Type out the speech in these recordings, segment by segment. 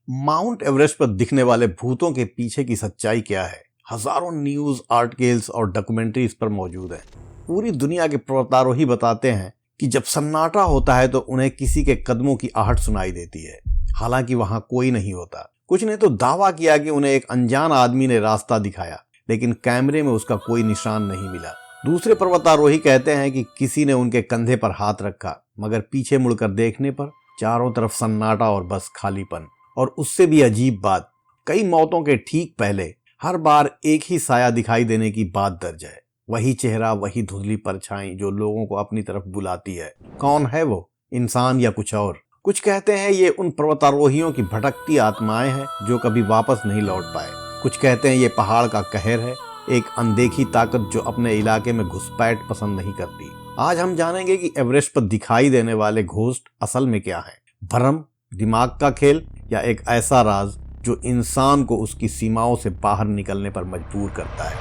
Mount Everest पर दिखने वाले भूतों के पीछे की सच्चाई क्या है? हजारों न्यूज आर्टिकल्स और डॉक्यूमेंट्री इस पर मौजूद हैं। पूरी दुनिया के पर्वतारोही बताते हैं कि जब सन्नाटा होता है तो उन्हें किसी के कदमों की आहट सुनाई देती है, हालांकि वहां कोई नहीं होता। कुछ ने तो दावा किया कि उन्हें एक अनजान आदमी ने रास्ता दिखाया, लेकिन कैमरे में उसका कोई निशान नहीं मिला। दूसरे पर्वतारोही कहते हैं कि किसी ने उनके कंधे पर हाथ रखा, मगर पीछे मुड़कर देखने पर चारों तरफ सन्नाटा और बस खालीपन। और उससे भी अजीब बात, कई मौतों के ठीक पहले हर बार एक ही साया दिखाई देने की बात दर्ज है। वही चेहरा, वही धुंधली परछाई जो लोगों को अपनी तरफ बुलाती है। कौन है वो, इंसान या कुछ और? कुछ कहते हैं ये उन पर्वतारोहियों की भटकती आत्माएं हैं जो कभी वापस नहीं लौट पाए। कुछ कहते हैं ये पहाड़ का कहर है, एक अनदेखी ताकत जो अपने इलाके में घुसपैठ पसंद नहीं करती। आज हम जानेंगे कि एवरेस्ट पर दिखाई देने वाले घोस्ट असल में क्या है, भ्रम, दिमाग का खेल, या एक ऐसा राज जो इंसान को उसकी सीमाओं से बाहर निकलने पर मजबूर करता है।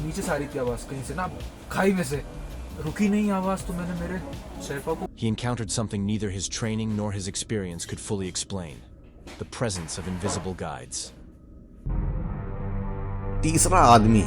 नीचे से आ रही थी आवाज, कहीं से ना, खाई में से। रुकी नहीं आवाज तो मैंने मेरे शेरपा को। He encountered something neither his training nor his experience could fully explain. The presence of invisible guides. तीसरा आदमी,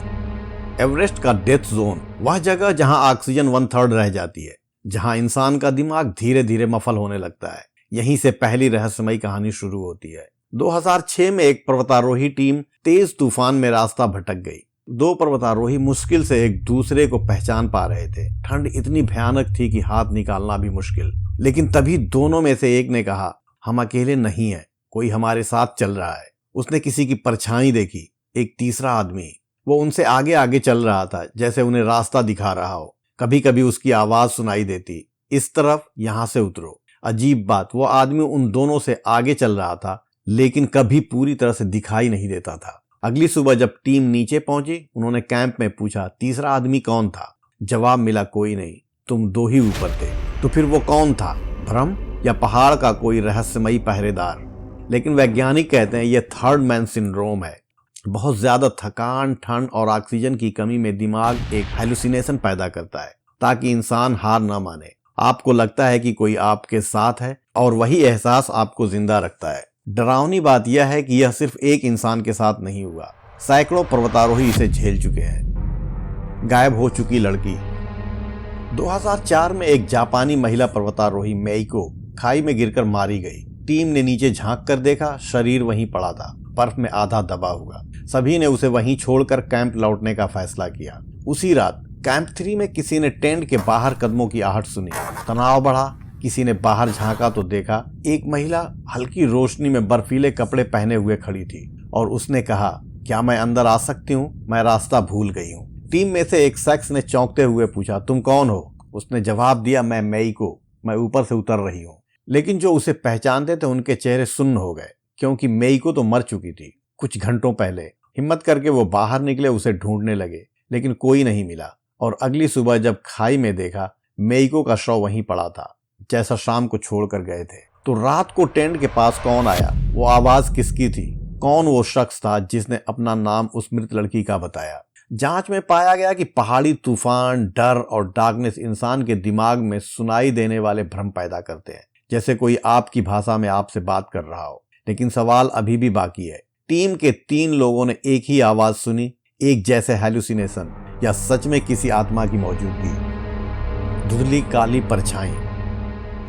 एवरेस्ट का डेथ जोन, वह जगह जहां ऑक्सीजन 1/3 रह जाती है, जहां इंसान का दिमाग धीरे धीरे मफल होने लगता है। यहीं से पहली रहस्यमयी कहानी शुरू होती है। 2006 में एक पर्वतारोही टीम तेज तूफान में रास्ता भटक गई। दो पर्वतारोही मुश्किल से एक दूसरे को पहचान पा रहे थे। ठंड इतनी भयानक थी कि हाथ निकालना भी मुश्किल। लेकिन तभी दोनों में से एक ने कहा, हम अकेले नहीं हैं, कोई हमारे साथ चल रहा है। उसने किसी की परछाई देखी, एक तीसरा आदमी, वो उनसे आगे आगे चल रहा था, जैसे उन्हें रास्ता दिखा रहा हो। कभी कभी उसकी आवाज सुनाई देती, इस तरफ, यहां से उतरो। अजीब बात, वो आदमी उन दोनों से आगे चल रहा था, लेकिन कभी पूरी तरह से दिखाई नहीं देता था। अगली सुबह जब टीम नीचे पहुंची, उन्होंने कैंप में पूछा, तीसरा आदमी कौन था? जवाब मिला, कोई नहीं, तुम दो ही ऊपर थे। तो फिर वो कौन था? भ्रम या पहाड़ का कोई रहस्यमयी पहरेदार? लेकिन वैज्ञानिक कहते हैं यह थर्ड मैन सिंड्रोम है। बहुत ज्यादा थकान, ठंड और ऑक्सीजन की कमी में दिमाग एक हेलुसिनेशन पैदा करता है ताकि इंसान हार ना माने। आपको लगता है कि कोई आपके साथ है और वही एहसास आपको जिंदा रखता है। डरावनी बात यह है कि यह सिर्फ एक इंसान के साथ नहीं हुआ, सैकड़ों पर्वतारोही इसे झेल चुके हैं। गायब हो चुकी लड़की। 2004 में एक जापानी महिला पर्वतारोही मेइको खाई में गिरकर मारी गई। टीम ने नीचे झांक कर देखा, शरीर वहीं पड़ा था, बर्फ में आधा दबा हुआ। सभी ने उसे वहीं छोड़कर कैंप लौटने का फैसला किया। उसी रात कैंप 3 में किसी ने टेंट के बाहर कदमों की आहट सुनी। तनाव बढ़ा। किसी ने बाहर झांका तो देखा एक महिला हल्की रोशनी में बर्फीले कपड़े पहने हुए खड़ी थी और उसने कहा, क्या मैं अंदर आ सकती हूँ? मैं रास्ता भूल गई हूँ। टीम में से एक शख्स ने चौंकते हुए पूछा, तुम कौन हो? उसने जवाब दिया, मैं मेइको, मैं ऊपर से उतर रही हूँ। लेकिन जो उसे पहचानते थे उनके चेहरे सुन्न हो गए, क्योंकि मेइको तो मर चुकी थी कुछ घंटों पहले। हिम्मत करके वो बाहर निकले, उसे ढूंढने लगे, लेकिन कोई नहीं मिला। और अगली सुबह जब खाई में देखा, मेइको का शव वहीं पड़ा था, जैसा शाम को छोड़कर गए थे। तो रात को टेंट के पास कौन आया? वो आवाज किसकी थी? कौन वो शख्स था जिसने अपना नाम उस मृत लड़की का बताया? जांच में पाया गया कि पहाड़ी तूफान, डर और डार्कनेस इंसान के दिमाग में सुनाई देने वाले भ्रम पैदा करते हैं, जैसे कोई आपकी भाषा में आपसे बात कर रहा हो। लेकिन सवाल अभी भी बाकी है, टीम के 3 लोगों ने एक ही आवाज सुनी, एक जैसे हेलुसिनेशन, या सच में किसी आत्मा की मौजूदगी? धुंधली काली परछाई।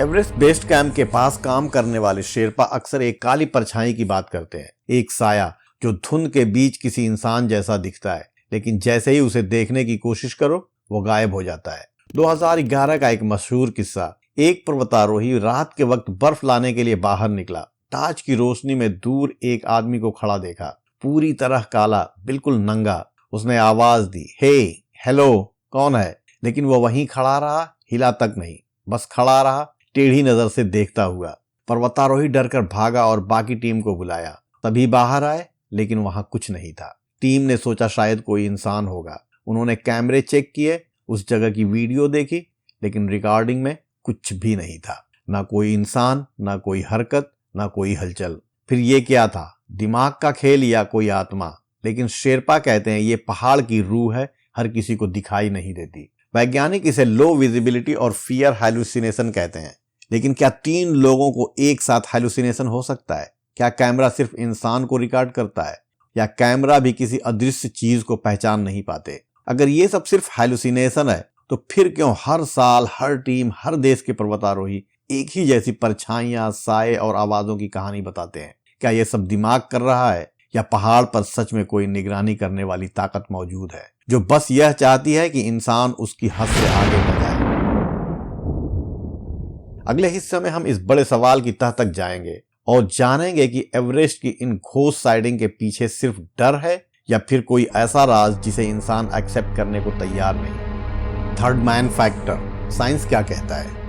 एवरेस्ट बेस कैंप के पास काम करने वाले शेरपा अक्सर एक काली परछाई की बात करते हैं, एक साया जो धुंध के बीच किसी इंसान जैसा दिखता है, लेकिन जैसे ही उसे देखने की कोशिश करो वो गायब हो जाता है। 2011 का एक मशहूर किस्सा, एक पर्वतारोही रात के वक्त बर्फ लाने के लिए बाहर निकला। टार्च की रोशनी में दूर एक आदमी को खड़ा देखा, पूरी तरह काला, बिल्कुल नंगा। उसने आवाज दी, हे, हेलो, कौन है? लेकिन वो वहीं खड़ा रहा, हिला तक नहीं, बस खड़ा रहा, टेढ़ी नजर से देखता हुआ। पर्वतारोही डरकर भागा और बाकी टीम को बुलाया। तभी बाहर आए, लेकिन वहां कुछ नहीं था। टीम ने सोचा शायद कोई इंसान होगा। उन्होंने कैमरे चेक किए, उस जगह की वीडियो देखी, लेकिन रिकॉर्डिंग में कुछ भी नहीं था। ना कोई इंसान, ना कोई हरकत, ना कोई हलचल। फिर ये क्या था? दिमाग का खेल या कोई आत्मा? लेकिन शेरपा कहते हैं ये पहाड़ की रूह है, हर किसी को दिखाई नहीं देती। वैज्ञानिक इसे लो विजिबिलिटी और फियर हैलुसिनेशन कहते हैं। लेकिन क्या 3 लोगों को एक साथ हैलुसिनेशन हो सकता है? क्या कैमरा सिर्फ इंसान को रिकॉर्ड करता है या कैमरा भी किसी अदृश्य चीज को पहचान नहीं पाते? अगर ये सब सिर्फ हैलुसिनेशन है तो फिर क्यों हर साल हर टीम, हर देश के पर्वतारोही एक ही जैसी परछाइयां, साए और आवाजों की कहानी बताते हैं? क्या ये सब दिमाग कर रहा है या पहाड़ पर सच में कोई निगरानी करने वाली ताकत मौजूद है जो बस यह चाहती है कि इंसान उसकी हद से आगे न जाए? अगले हिस्से में हम इस बड़े सवाल की तह तक जाएंगे और जानेंगे कि एवरेस्ट की इन घोस्ट साइटिंग के पीछे सिर्फ डर है या फिर कोई ऐसा राज जिसे इंसान एक्सेप्ट करने को तैयार नहीं। थर्ड मैन फैक्टर, साइंस क्या कहता है?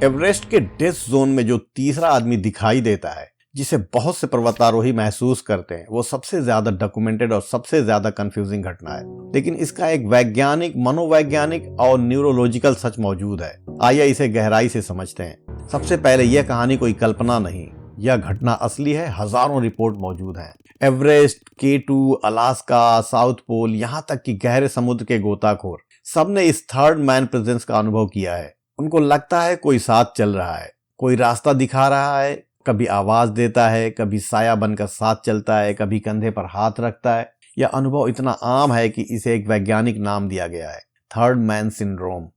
एवरेस्ट के डेथ जोन में जो तीसरा आदमी दिखाई देता है, जिसे बहुत से पर्वतारोही महसूस करते हैं, वो सबसे ज्यादा डॉक्यूमेंटेड और सबसे ज्यादा कंफ्यूजिंग घटना है। लेकिन इसका एक वैज्ञानिक, मनोवैज्ञानिक और न्यूरोलॉजिकल सच मौजूद है। आइए इसे गहराई से समझते हैं। सबसे पहले यह कहानी कोई कल्पना नहीं, यह घटना असली है। हजारों रिपोर्ट मौजूद हैं। Everest, K2, Alaska, south pole, यहाँ तक कि गहरे समुद्र के गोताखोर, सबने इस थर्ड मैन प्रेजेंस का अनुभव किया है। उनको लगता है कोई साथ चल रहा है, कोई रास्ता दिखा रहा है, कभी आवाज देता है, कभी साया बनकर साथ चलता है, कभी कंधे पर हाथ रखता है। यह अनुभव इतना आम है कि इसे एक वैज्ञानिक नाम दिया गया है, थर्ड मैन सिंड्रोम।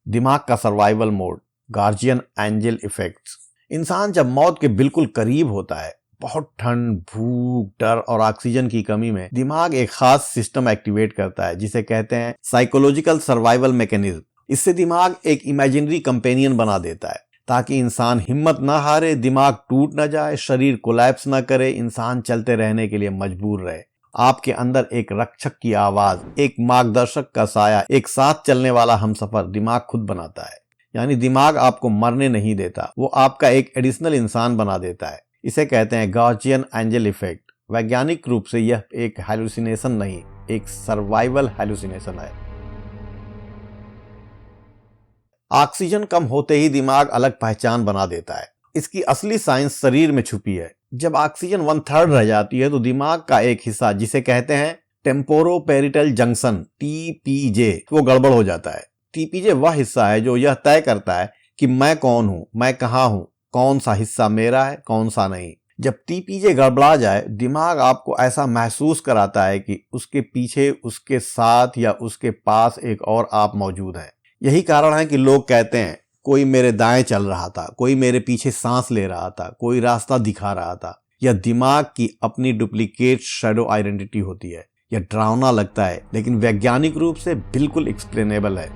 दिमाग का survival mode, guardian angel effects. इंसान जब मौत के बिल्कुल करीब होता है, बहुत ठंड, भूख, डर और ऑक्सीजन की कमी में, दिमाग एक खास सिस्टम एक्टिवेट करता है जिसे कहते हैं साइकोलॉजिकल सर्वाइवल मैकेनिज्म। इससे दिमाग एक इमेजिनरी कंपेनियन बना देता है ताकि इंसान हिम्मत ना हारे, दिमाग टूट ना जाए, शरीर कोलैप्स ना करे, इंसान चलते रहने के लिए मजबूर रहे। आपके अंदर एक रक्षक की आवाज, एक मार्गदर्शक का साया, एक साथ चलने वाला हमसफर दिमाग खुद बनाता है। यानी दिमाग आपको मरने नहीं देता, वो आपका एक एडिशनल इंसान बना देता है। इसे कहते हैं गार्जियन एंजल इफेक्ट। वैज्ञानिक रूप से यह एक हैलुसिनेशन नहीं, एक सर्वाइवल हैलुसिनेशन है। ऑक्सीजन कम होते ही दिमाग अलग पहचान बना देता है। इसकी असली साइंस शरीर में छुपी है। जब ऑक्सीजन 1/3 रह जाती है तो दिमाग का एक हिस्सा, जिसे कहते हैं टेम्पोरोपेरिटल जंक्शन, TPJ, वो गड़बड़ हो जाता है। TPJ वह हिस्सा है जो यह तय करता है कि मैं कौन हूं, मैं कहां हूं, कौन सा हिस्सा मेरा है, कौन सा नहीं। जब TPJ गड़बड़ा जाए, दिमाग आपको ऐसा महसूस कराता है कि उसके पीछे, उसके साथ या उसके पास एक और आप मौजूद है। यही कारण है कि लोग कहते हैं कोई मेरे दाएं चल रहा था, कोई मेरे पीछे सांस ले रहा था, कोई रास्ता दिखा रहा था। यह दिमाग की अपनी डुप्लीकेट शैडो आइडेंटिटी होती है। यह डरावना लगता है लेकिन वैज्ञानिक रूप से बिल्कुल एक्सप्लेनेबल है।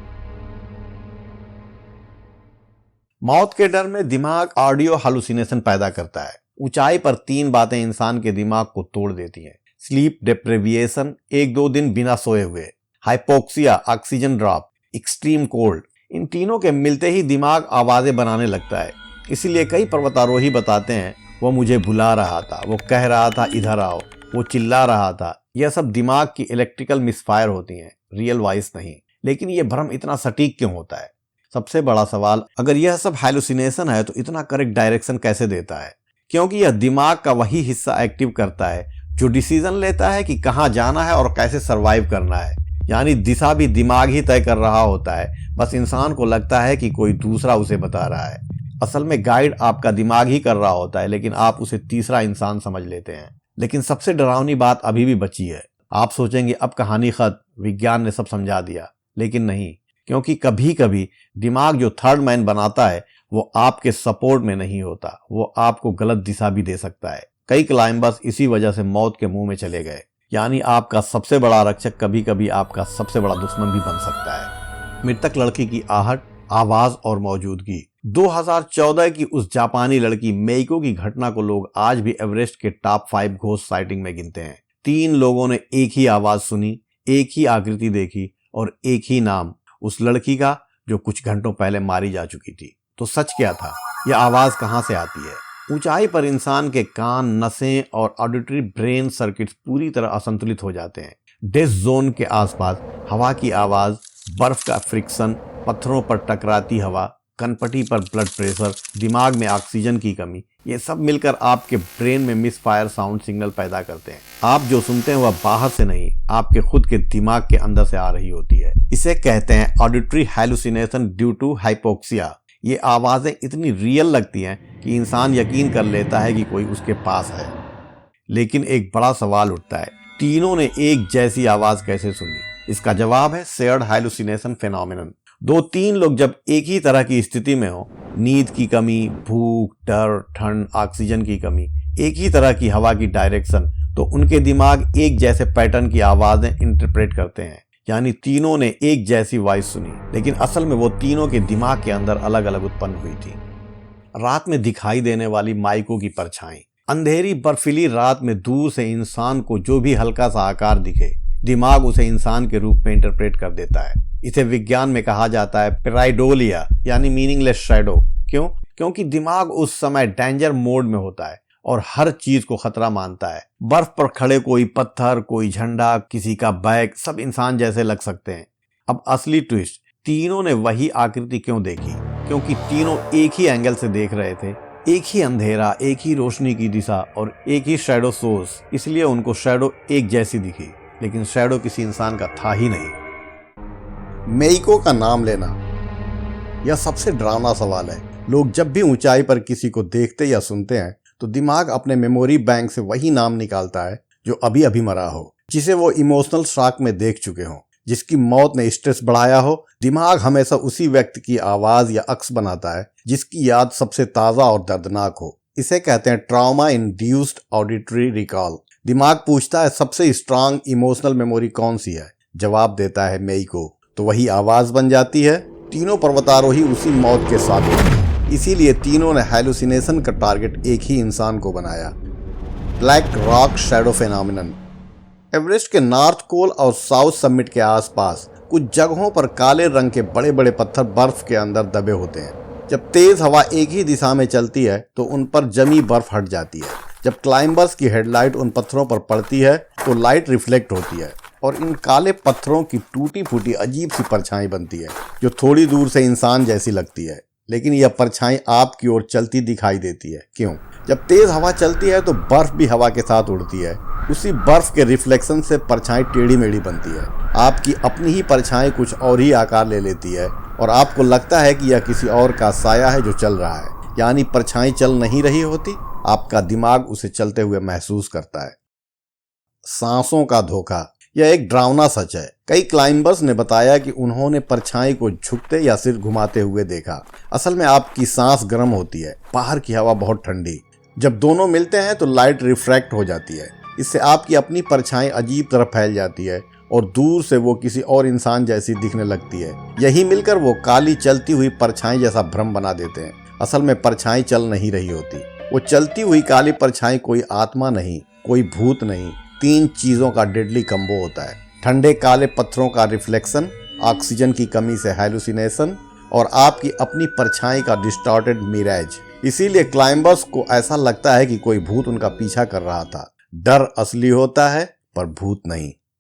मौत के डर में दिमाग ऑडियो हालुसिनेशन पैदा करता है। ऊंचाई पर 3 बातें इंसान के दिमाग को तोड़ देती हैं। स्लीप डेप्रिविएशन, 1-2 दिन बिना सोए हुए, hypoxia, oxygen drop, extreme cold. इन तीनों के मिलते ही दिमाग आवाजें बनाने लगता है। इसीलिए कई पर्वतारोही बताते हैं, वो मुझे बुला रहा था, वो कह रहा था इधर आओ, वो चिल्ला रहा था। यह सब दिमाग की इलेक्ट्रिकल मिसफायर होती हैं, रियल वॉइस नहीं। लेकिन यह भ्रम इतना सटीक क्यों होता है? सबसे बड़ा सवाल, अगर यह सब हैलुसिनेशन है तो इतना करेक्ट डायरेक्शन कैसे देता है? क्योंकि यह दिमाग का वही हिस्सा एक्टिव करता है जो डिसीजन लेता है कि कहाँ जाना है और कैसे सरवाइव करना है। यानी दिशा भी दिमाग ही तय कर रहा होता है, बस इंसान को लगता है कि कोई दूसरा उसे बता रहा है। असल में गाइड आपका दिमाग ही कर रहा होता है, लेकिन आप उसे तीसरा इंसान समझ लेते हैं। लेकिन सबसे डरावनी बात अभी भी बची है। आप सोचेंगे अब कहानी खत्म, विज्ञान ने सब समझा दिया, लेकिन नहीं। क्योंकि कभी कभी दिमाग जो थर्ड मैन बनाता है वो आपके सपोर्ट में नहीं होता, वो आपको गलत दिशा भी दे सकता है। कई क्लाइंबर्स इसी वजह से मौत के मुंह में चले गए। यानी आपका सबसे बड़ा रक्षक कभी कभी आपका सबसे बड़ा दुश्मन भी बन सकता है। मृतक लड़की की आहट, आवाज और मौजूदगी। 2014 की उस जापानी लड़की मेइको की घटना को लोग आज भी एवरेस्ट के टॉप 5 घोस्ट साइटिंग में गिनते हैं। 3 लोगों ने एक ही आवाज सुनी, एक ही आकृति देखी और एक ही नाम, उस लड़की का जो कुछ घंटों पहले मारी जा चुकी थी। तो सच क्या था? यह आवाज कहां से आती है? ऊंचाई पर इंसान के कान, नसें और ऑडिटरी ब्रेन सर्किट्स पूरी तरह असंतुलित हो जाते हैं। डेथ जोन के आसपास हवा की आवाज, बर्फ का फ्रिक्शन, पत्थरों पर टकराती हवा, कनपटी पर ब्लड प्रेशर, दिमाग में ऑक्सीजन की कमी, ये सब मिलकर आपके ब्रेन में मिस फायर साउंड सिग्नल पैदा करते हैं। आप जो सुनते हैं वह बाहर से नहीं, आपके खुद के दिमाग के अंदर से आ रही होती है। इसे कहते हैं auditory hallucination due to hypoxia. ये आवाजें इतनी रियल लगती हैं कि इंसान यकीन कर लेता है कि कोई उसके पास है। लेकिन एक बड़ा सवाल उठता है, तीनों ने एक जैसी आवाज कैसे सुनी? इसका जवाब है शेयर्ड हाइलुसिनेशन फेनोमेनन। 2-3 लोग जब एक ही तरह की स्थिति में हो, नींद की कमी, भूख, डर, ठंड, ऑक्सीजन की कमी, एक ही तरह की हवा की डायरेक्शन, तो उनके दिमाग एक जैसे पैटर्न की आवाजें इंटरप्रेट करते हैं। यानी तीनों ने एक जैसी वॉइस सुनी, लेकिन असल में वो तीनों के दिमाग के अंदर अलग अलग उत्पन्न हुई थी। रात में दिखाई देने वाली माइकों की परछाई। अंधेरी बर्फीली रात में दूर से इंसान को जो भी हल्का सा आकार दिखे, दिमाग उसे इंसान के रूप में इंटरप्रेट कर देता है। इसे विज्ञान में कहा जाता है पेराइडोलिया, यानी मीनिंगलेस शैडो। क्यों? क्योंकि दिमाग उस समय डेंजर मोड में होता है और हर चीज को खतरा मानता है। बर्फ पर खड़े कोई पत्थर, कोई झंडा, किसी का बैग, सब इंसान जैसे लग सकते हैं। अब असली ट्विस्ट, तीनों ने वही आकृति क्यों देखी? क्योंकि तीनों एक ही एंगल से देख रहे थे, एक ही अंधेरा, एक ही रोशनी की दिशा और एक ही शैडो सोर्स। इसलिए उनको शैडो एक जैसी दिखी, लेकिन शैडो किसी इंसान का था ही नहीं। मेइको का नाम लेना, यह सबसे डरावना सवाल है। लोग जब भी ऊंचाई पर किसी को देखते या सुनते हैं तो दिमाग अपने मेमोरी बैंक से वही नाम निकालता है जो अभी अभी मरा हो, जिसे वो इमोशनल शॉक में देख चुके हों, जिसकी मौत ने स्ट्रेस बढ़ाया हो। दिमाग हमेशा उसी व्यक्ति की आवाज या अक्स बनाता है जिसकी याद सबसे ताज़ा और दर्दनाक हो। इसे कहते हैं ट्रॉमा इंड्यूस्ड ऑडिटरी रिकॉल। दिमाग पूछता है सबसे स्ट्रांग इमोशनल मेमोरी कौन सी है? जवाब देता है मेइको, तो वही आवाज बन जाती है। तीनों पर्वतारोही उसी मौत के साथ हुए, इसीलिए तीनों ने हैलुसिनेशन का टारगेट एक ही इंसान को बनाया। Black rock shadow phenomenon. Everest के नॉर्थ पोल और साउथ समिट के आसपास कुछ जगहों पर काले रंग के बड़े बड़े पत्थर बर्फ के अंदर दबे होते हैं। जब तेज हवा एक ही दिशा में चलती है तो उन पर जमी बर्फ हट जाती है। जब क्लाइंबर्स की हेडलाइट उन पत्थरों पर पड़ती है तो लाइट रिफ्लेक्ट होती है और इन काले पत्थरों की टूटी फूटी अजीब सी परछाई बनती है जो थोड़ी दूर से इंसान जैसी लगती है। लेकिन यह परछाई आपकी ओर चलती दिखाई देती है। क्यों? जब तेज हवा चलती है तो बर्फ भी हवा के साथ उड़ती है। उसी बर्फ के रिफ्लेक्शन से परछाई टेढ़ी मेढ़ी बनती है। आपकी अपनी ही परछाई कुछ और ही आकार ले लेती है और आपको लगता है कि यह किसी और का साया है जो चल रहा है। यानी परछाई चल नहीं रही होती, आपका दिमाग उसे चलते हुए महसूस करता है। सांसों का धोखा, यह एक डरावना सच है। कई क्लाइंबर्स ने बताया कि उन्होंने परछाई को झुकते या सिर घुमाते हुए देखा। असल में आपकी सांस गर्म होती है, बाहर की हवा बहुत ठंडी। जब दोनों मिलते हैं तो लाइट रिफ्रैक्ट हो जाती है। इससे आपकी अपनी परछाई अजीब तरह फैल जाती है और दूर से वो किसी और इंसान जैसी दिखने लगती है। यही मिलकर वो काली चलती हुई परछाई जैसा भ्रम बना देते हैं। असल में परछाई चल नहीं रही होती। वो चलती हुई काली परछाई कोई आत्मा नहीं, कोई भूत नहीं, 3 चीजों का डेडली कम्बो होता है। ठंडे काले पत्थरों का रिफ्लेक्शन, ऑक्सीजन की कमी से हैलुसिनेशन और आपकी अपनी परछाई का डिस्टॉर्टेड मिराज। इसीलिए क्लाइंबर्स को ऐसा लगता है कि कोई भूत उनका पीछा कर रहा था। डर असली होता है पर भूत नहीं।